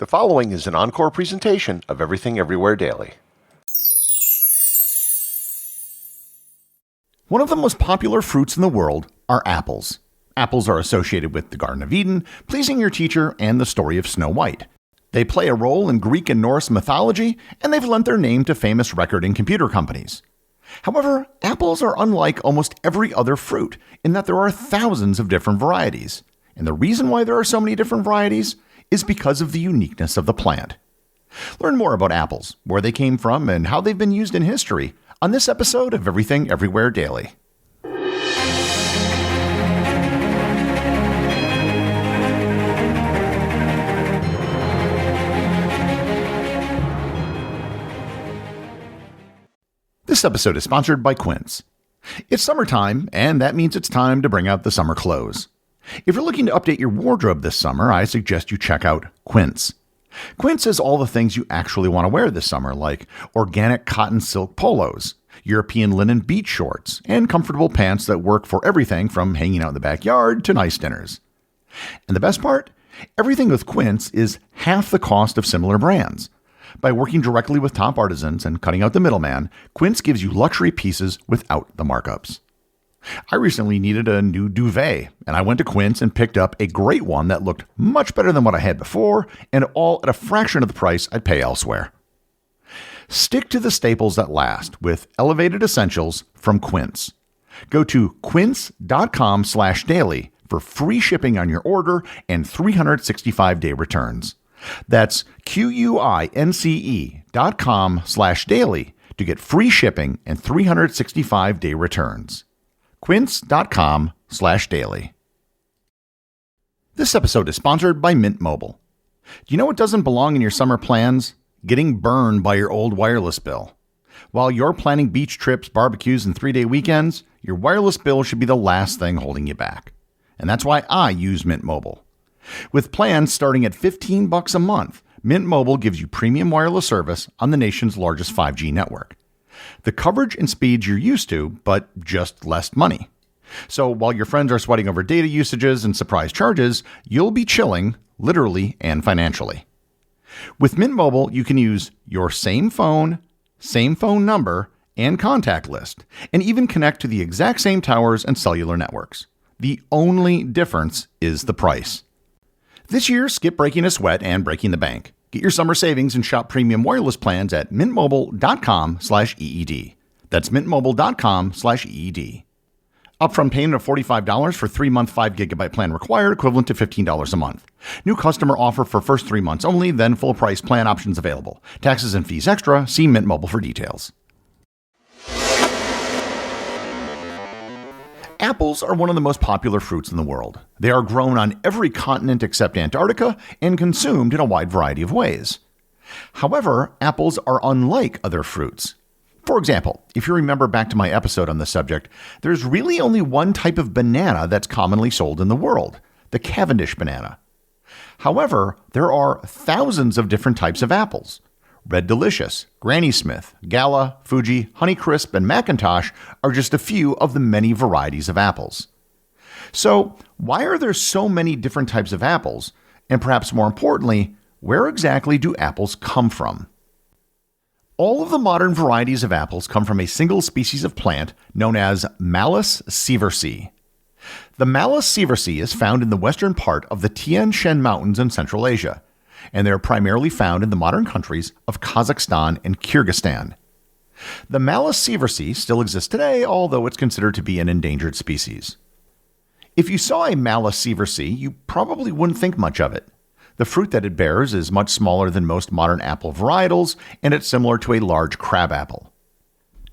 The following is an encore presentation of Everything Everywhere Daily. One of the most popular fruits in the world are apples. Apples are associated with the Garden of Eden, pleasing your teacher, and the story of Snow White. They play a role in Greek and Norse mythology, and they've lent their name to famous record and computer companies. However, apples are unlike almost every other fruit in that there are thousands of different varieties. And the reason why there are so many different varieties is because of the uniqueness of the plant. Learn more about apples, where they came from, and how they've been used in history on this episode of Everything Everywhere Daily. This episode is sponsored by Quince. It's summertime, and that means it's time to bring out the summer clothes. If you're looking to update your wardrobe this summer, I suggest you check out Quince. Quince has all the things you actually want to wear this summer, like organic cotton silk polos, European linen beach shorts, and comfortable pants that work for everything from hanging out in the backyard to nice dinners. And the best part? Everything with Quince is half the cost of similar brands. By working directly with top artisans and cutting out the middleman, Quince gives you luxury pieces without the markups. I recently needed a new duvet, and I went to Quince and picked up a great one that looked much better than what I had before, and all at a fraction of the price I'd pay elsewhere. Stick to the staples that last with elevated essentials from Quince. Go to quince.com/daily for free shipping on your order and 365-day returns. That's QUINCE.com/daily to get free shipping and 365-day returns. Quince.com/daily. This episode is sponsored by Mint Mobile. Do you know what doesn't belong in your summer plans? Getting burned by your old wireless bill. While you're planning beach trips, barbecues, and 3-day weekends, your wireless bill should be the last thing holding you back. And that's why I use Mint Mobile. With plans starting at $15 a month, Mint Mobile gives you premium wireless service on the nation's largest 5G network. The coverage and speeds you're used to, but just less money. So while your friends are sweating over data usages and surprise charges, you'll be chilling, literally and financially. With Mint Mobile, you can use your same phone number, and contact list, and even connect to the exact same towers and cellular networks. The only difference is the price. This year, skip breaking a sweat and breaking the bank. Get your summer savings and shop premium wireless plans at mintmobile.com/EED. That's mintmobile.com/EED. Upfront payment of $45 for 3-month 5GB plan required, equivalent to $15 a month. New customer offer for first 3 months only, then full price plan options available. Taxes and fees extra. See Mint Mobile for details. Apples are one of the most popular fruits in the world. They are grown on every continent except Antarctica and consumed in a wide variety of ways. However, apples are unlike other fruits. For example, if you remember back to my episode on the subject, there's really only one type of banana that's commonly sold in the world, the Cavendish banana. However, there are thousands of different types of apples. Red Delicious, Granny Smith, Gala, Fuji, Honeycrisp, and Macintosh are just a few of the many varieties of apples. So, why are there so many different types of apples? And perhaps more importantly, where exactly do apples come from? All of the modern varieties of apples come from a single species of plant known as Malus sieversii. The Malus sieversii is found in the western part of the Tian Shan Mountains in Central Asia, and they are primarily found in the modern countries of Kazakhstan and Kyrgyzstan. The Malus sieversii still exists today, although it's considered to be an endangered species. If you saw a Malus sieversii, you probably wouldn't think much of it. The fruit that it bears is much smaller than most modern apple varietals, and it's similar to a large crab apple.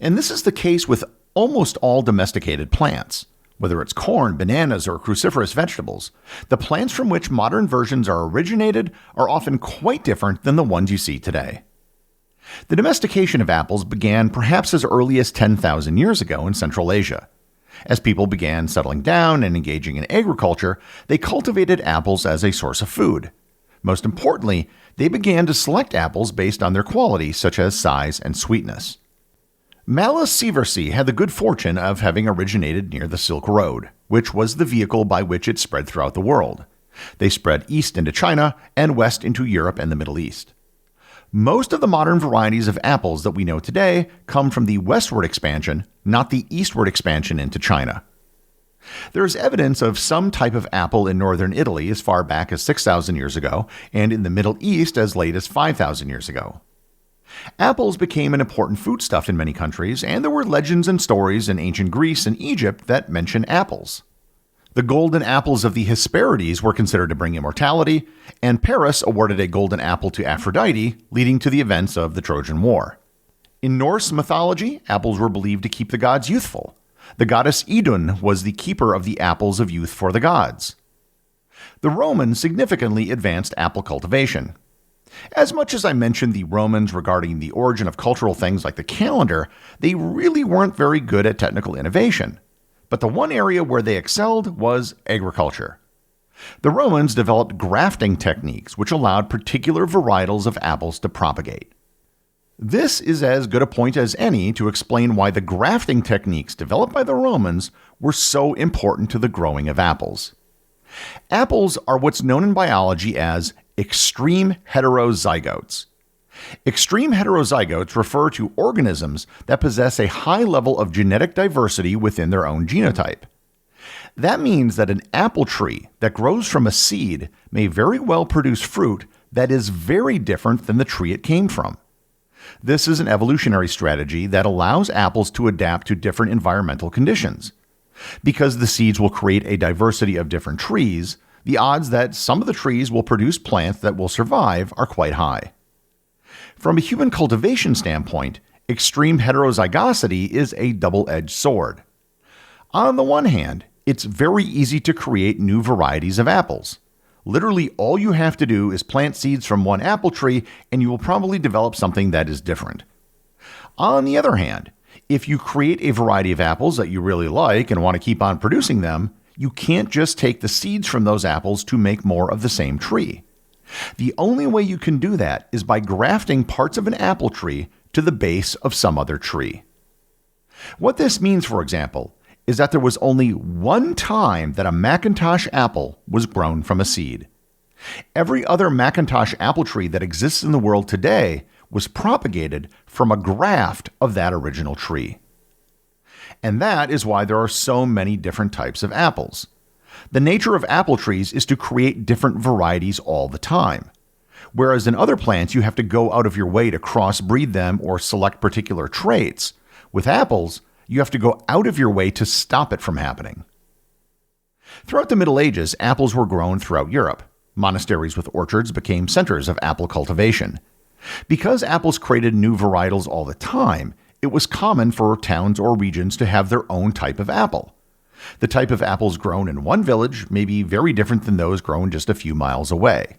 And this is the case with almost all domesticated plants. Whether it's corn, bananas, or cruciferous vegetables, the plants from which modern versions are originated are often quite different than the ones you see today. The domestication of apples began perhaps as early as 10,000 years ago in Central Asia. As people began settling down and engaging in agriculture, they cultivated apples as a source of food. Most importantly, they began to select apples based on their quality, such as size and sweetness. Malus sieversii had the good fortune of having originated near the Silk Road, which was the vehicle by which it spread throughout the world. They spread east into China and west into Europe and the Middle East. Most of the modern varieties of apples that we know today come from the westward expansion, not the eastward expansion into China. There is evidence of some type of apple in northern Italy as far back as 6,000 years ago, and in the Middle East as late as 5,000 years ago. Apples became an important foodstuff in many countries, and there were legends and stories in ancient Greece and Egypt that mention apples. The golden apples of the Hesperides were considered to bring immortality, and Paris awarded a golden apple to Aphrodite, leading to the events of the Trojan War. In Norse mythology, apples were believed to keep the gods youthful. The goddess Idun was the keeper of the apples of youth for the gods. The Romans significantly advanced apple cultivation. As much as I mentioned the Romans regarding the origin of cultural things like the calendar, they really weren't very good at technical innovation. But the one area where they excelled was agriculture. The Romans developed grafting techniques which allowed particular varietals of apples to propagate. This is as good a point as any to explain why the grafting techniques developed by the Romans were so important to the growing of apples. Apples are what's known in biology as extreme heterozygotes. Extreme heterozygotes refer to organisms that possess a high level of genetic diversity within their own genotype. That means that an apple tree that grows from a seed may very well produce fruit that is very different than the tree it came from. This is an evolutionary strategy that allows apples to adapt to different environmental conditions. Because the seeds will create a diversity of different trees, the odds that some of the trees will produce plants that will survive are quite high. From a human cultivation standpoint, extreme heterozygosity is a double-edged sword. On the one hand, it's very easy to create new varieties of apples. Literally all you have to do is plant seeds from one apple tree and you will probably develop something that is different. On the other hand, if you create a variety of apples that you really like and want to keep on producing them, you can't just take the seeds from those apples to make more of the same tree. The only way you can do that is by grafting parts of an apple tree to the base of some other tree. What this means, for example, is that there was only one time that a Macintosh apple was grown from a seed. Every other Macintosh apple tree that exists in the world today was propagated from a graft of that original tree. And that is why there are so many different types of apples. The nature of apple trees is to create different varieties all the time. Whereas in other plants, you have to go out of your way to crossbreed them or select particular traits. With apples, you have to go out of your way to stop it from happening. Throughout the Middle Ages, apples were grown throughout Europe. Monasteries with orchards became centers of apple cultivation. Because apples created new varietals all the time, it was common for towns or regions to have their own type of apple. The type of apples grown in one village may be very different than those grown just a few miles away.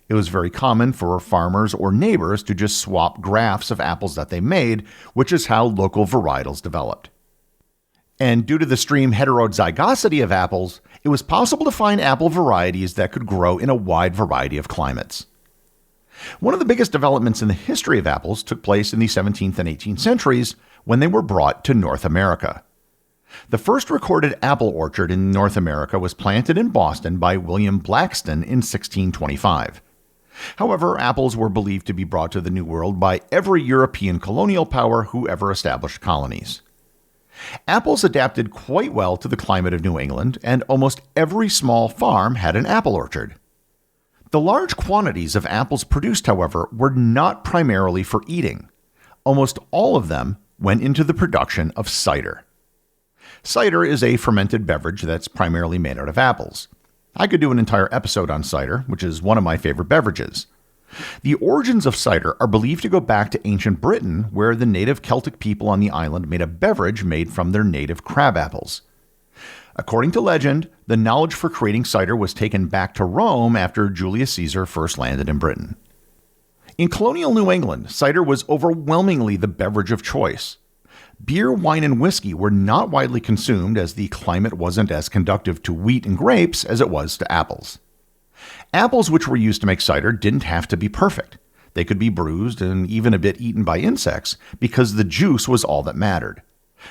It was very common for farmers or neighbors to just swap grafts of apples that they made, which is how local varietals developed. And due to the extreme heterozygosity of apples, it was possible to find apple varieties that could grow in a wide variety of climates. One of the biggest developments in the history of apples took place in the 17th and 18th centuries when they were brought to North America. The first recorded apple orchard in North America was planted in Boston by William Blackstone in 1625. However, apples were believed to be brought to the New World by every European colonial power who ever established colonies. Apples adapted quite well to the climate of New England, and almost every small farm had an apple orchard. The large quantities of apples produced, however, were not primarily for eating. Almost all of them went into the production of cider. Cider is a fermented beverage that's primarily made out of apples. I could do an entire episode on cider, which is one of my favorite beverages. The origins of cider are believed to go back to ancient Britain, where the native Celtic people on the island made a beverage made from their native crab apples. According to legend, the knowledge for creating cider was taken back to Rome after Julius Caesar first landed in Britain. In colonial New England, cider was overwhelmingly the beverage of choice. Beer, wine, and whiskey were not widely consumed as the climate wasn't as conducive to wheat and grapes as it was to apples. Apples which were used to make cider didn't have to be perfect. They could be bruised and even a bit eaten by insects because the juice was all that mattered.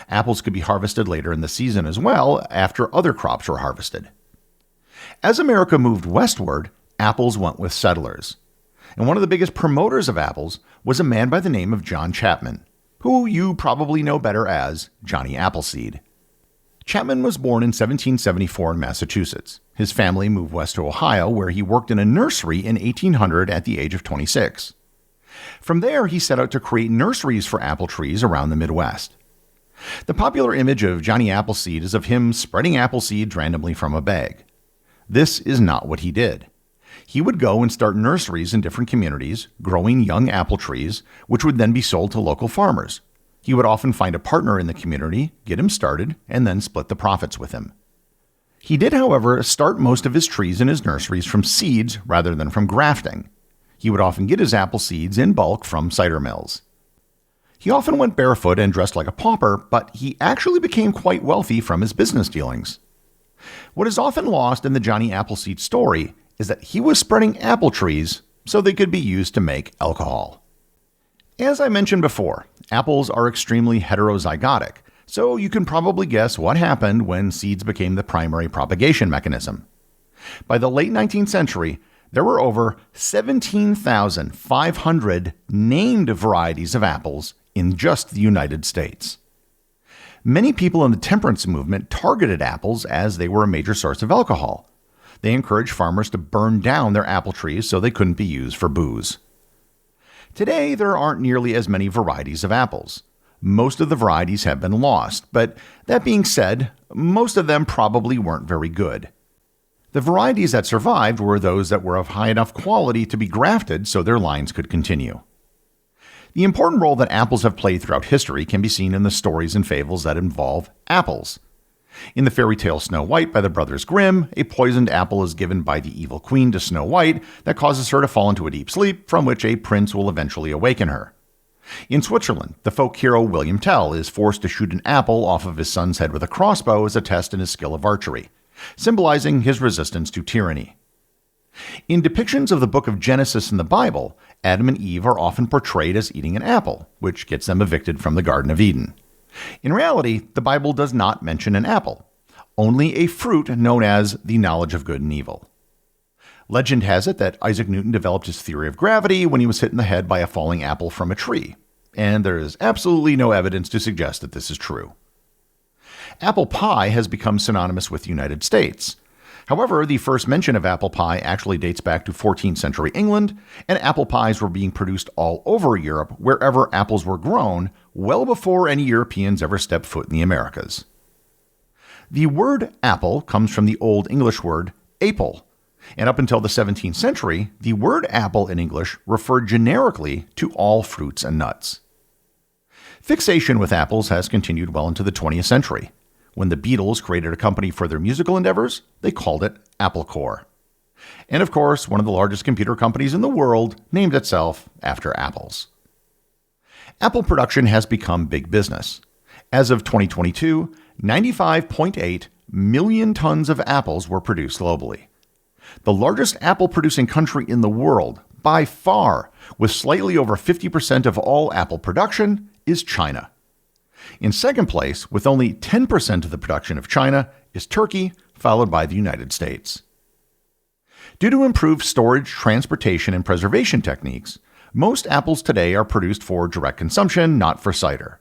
Apples could be harvested later in the season as well after other crops were harvested. As America moved westward, apples went with settlers. And one of the biggest promoters of apples was a man by the name of John Chapman, who you probably know better as Johnny Appleseed. Chapman was born in 1774 in Massachusetts. His family moved west to Ohio, where he worked in a nursery in 1800 at the age of 26. From there, he set out to create nurseries for apple trees around the Midwest. The popular image of Johnny Appleseed is of him spreading apple seeds randomly from a bag. This is not what he did. He would go and start nurseries in different communities, growing young apple trees, which would then be sold to local farmers. He would often find a partner in the community, get him started, and then split the profits with him. He did, however, start most of his trees in his nurseries from seeds rather than from grafting. He would often get his apple seeds in bulk from cider mills. He often went barefoot and dressed like a pauper, but he actually became quite wealthy from his business dealings. What is often lost in the Johnny Appleseed story is that he was spreading apple trees so they could be used to make alcohol. As I mentioned before, apples are extremely heterozygotic, so you can probably guess what happened when seeds became the primary propagation mechanism. By the late 19th century, there were over 17,500 named varieties of apples in just the United States. Many people in the temperance movement targeted apples as they were a major source of alcohol. They encouraged farmers to burn down their apple trees so they couldn't be used for booze. Today, there aren't nearly as many varieties of apples. Most of the varieties have been lost, but that being said, most of them probably weren't very good. The varieties that survived were those that were of high enough quality to be grafted so their lines could continue. The important role that apples have played throughout history can be seen in the stories and fables that involve apples. In the fairy tale Snow White by the Brothers Grimm, a poisoned apple is given by the evil queen to Snow White that causes her to fall into a deep sleep from which a prince will eventually awaken her. In Switzerland, the folk hero William Tell is forced to shoot an apple off of his son's head with a crossbow as a test in his skill of archery, symbolizing his resistance to tyranny. In depictions of the book of Genesis in the Bible, Adam and Eve are often portrayed as eating an apple, which gets them evicted from the Garden of Eden. In reality, the Bible does not mention an apple, only a fruit known as the knowledge of good and evil. Legend has it that Isaac Newton developed his theory of gravity when he was hit in the head by a falling apple from a tree, and there is absolutely no evidence to suggest that this is true. Apple pie has become synonymous with the United States. However, the first mention of apple pie actually dates back to 14th century England, and apple pies were being produced all over Europe wherever apples were grown, well before any Europeans ever stepped foot in the Americas. The word apple comes from the Old English word apel, and up until the 17th century, the word apple in English referred generically to all fruits and nuts. Fixation with apples has continued well into the 20th century. When the Beatles created a company for their musical endeavors, they called it Encore. And of course, one of the largest computer companies in the world named itself after apples. Apple production has become big business. As of 2022, 95.8 million tons of apples were produced globally. The largest apple-producing country in the world, by far, with slightly over 50% of all apple production, is China. In second place, with only 10% of the production of China, is Turkey, followed by the United States. Due to improved storage, transportation, and preservation techniques, most apples today are produced for direct consumption, not for cider.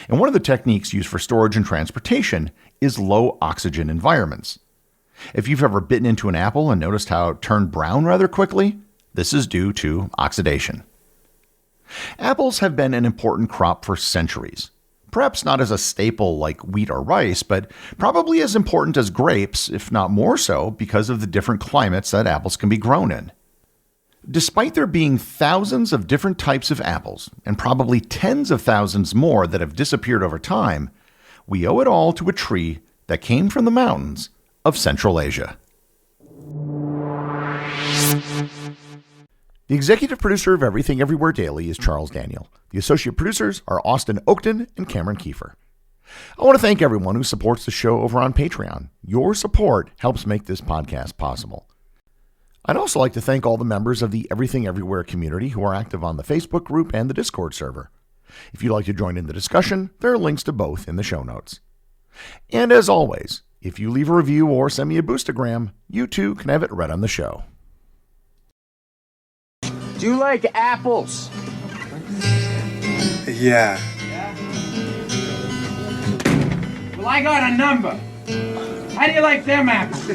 And one of the techniques used for storage and transportation is low oxygen environments. If you've ever bitten into an apple and noticed how it turned brown rather quickly, this is due to oxidation. Apples have been an important crop for centuries. Perhaps not as a staple like wheat or rice, but probably as important as grapes, if not more so, because of the different climates that apples can be grown in. Despite there being thousands of different types of apples, and probably tens of thousands more that have disappeared over time, we owe it all to a tree that came from the mountains of Central Asia. The executive producer of Everything Everywhere Daily is Charles Daniel. The associate producers are Austin Oakton and Cameron Kiefer. I want to thank everyone who supports the show over on Patreon. Your support helps make this podcast possible. I'd also like to thank all the members of the Everything Everywhere community who are active on the Facebook group and the Discord server. If you'd like to join in the discussion, there are links to both in the show notes. And as always, If you leave a review or send me a boostagram, you too can have it read on the show. Do you like apples? Yeah. Well, I got a number. How do you like them apples?